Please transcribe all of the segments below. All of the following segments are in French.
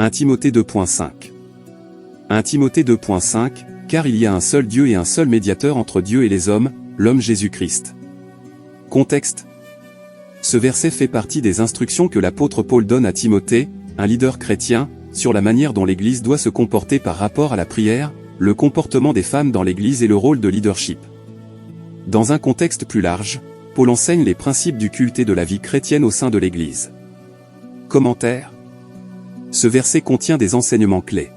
1 Timothée 2.5. 1 Timothée 2.5, car il y a un seul Dieu et un seul médiateur entre Dieu et les hommes, l'homme Jésus-Christ. Contexte. Ce verset fait partie des instructions que l'apôtre Paul donne à Timothée, un leader chrétien, sur la manière dont l'Église doit se comporter par rapport à la prière, le comportement des femmes dans l'Église et le rôle de leadership. Dans un contexte plus large, Paul enseigne les principes du culte et de la vie chrétienne au sein de l'Église. Commentaire. Ce verset contient des enseignements clés.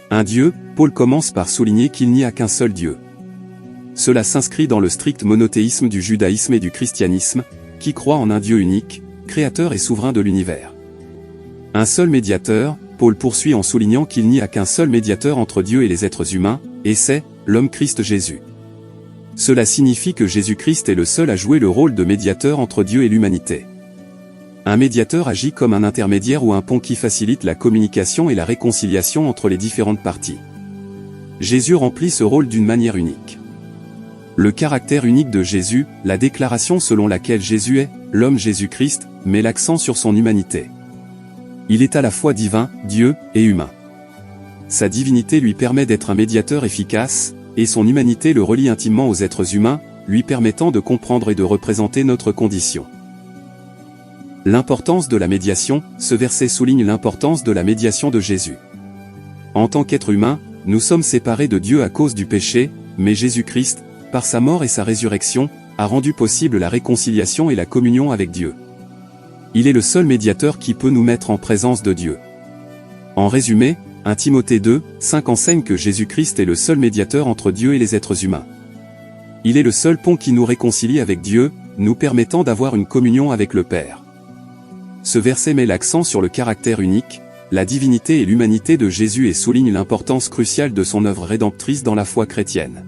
Un Dieu, Paul commence par souligner qu'il n'y a qu'un seul Dieu. Cela s'inscrit dans le strict monothéisme du judaïsme et du christianisme, qui croit en un Dieu unique, créateur et souverain de l'univers. Un seul médiateur, Paul poursuit en soulignant qu'il n'y a qu'un seul médiateur entre Dieu et les êtres humains, et c'est l'homme Christ Jésus. Cela signifie que Jésus-Christ est le seul à jouer le rôle de médiateur entre Dieu et l'humanité. Un médiateur agit comme un intermédiaire ou un pont qui facilite la communication et la réconciliation entre les différentes parties. Jésus remplit ce rôle d'une manière unique. Le caractère unique de Jésus, la déclaration selon laquelle Jésus est l'homme Jésus-Christ, met l'accent sur son humanité. Il est à la fois divin, Dieu, et humain. Sa divinité lui permet d'être un médiateur efficace, et son humanité le relie intimement aux êtres humains, lui permettant de comprendre et de représenter notre condition. L'importance de la médiation, ce verset souligne l'importance de la médiation de Jésus. En tant qu'être humain, nous sommes séparés de Dieu à cause du péché, mais Jésus-Christ, par sa mort et sa résurrection, a rendu possible la réconciliation et la communion avec Dieu. Il est le seul médiateur qui peut nous mettre en présence de Dieu. En résumé, 1 Timothée 2, 5 enseigne que Jésus-Christ est le seul médiateur entre Dieu et les êtres humains. Il est le seul pont qui nous réconcilie avec Dieu, nous permettant d'avoir une communion avec le Père. Ce verset met l'accent sur le caractère unique, la divinité et l'humanité de Jésus et souligne l'importance cruciale de son œuvre rédemptrice dans la foi chrétienne.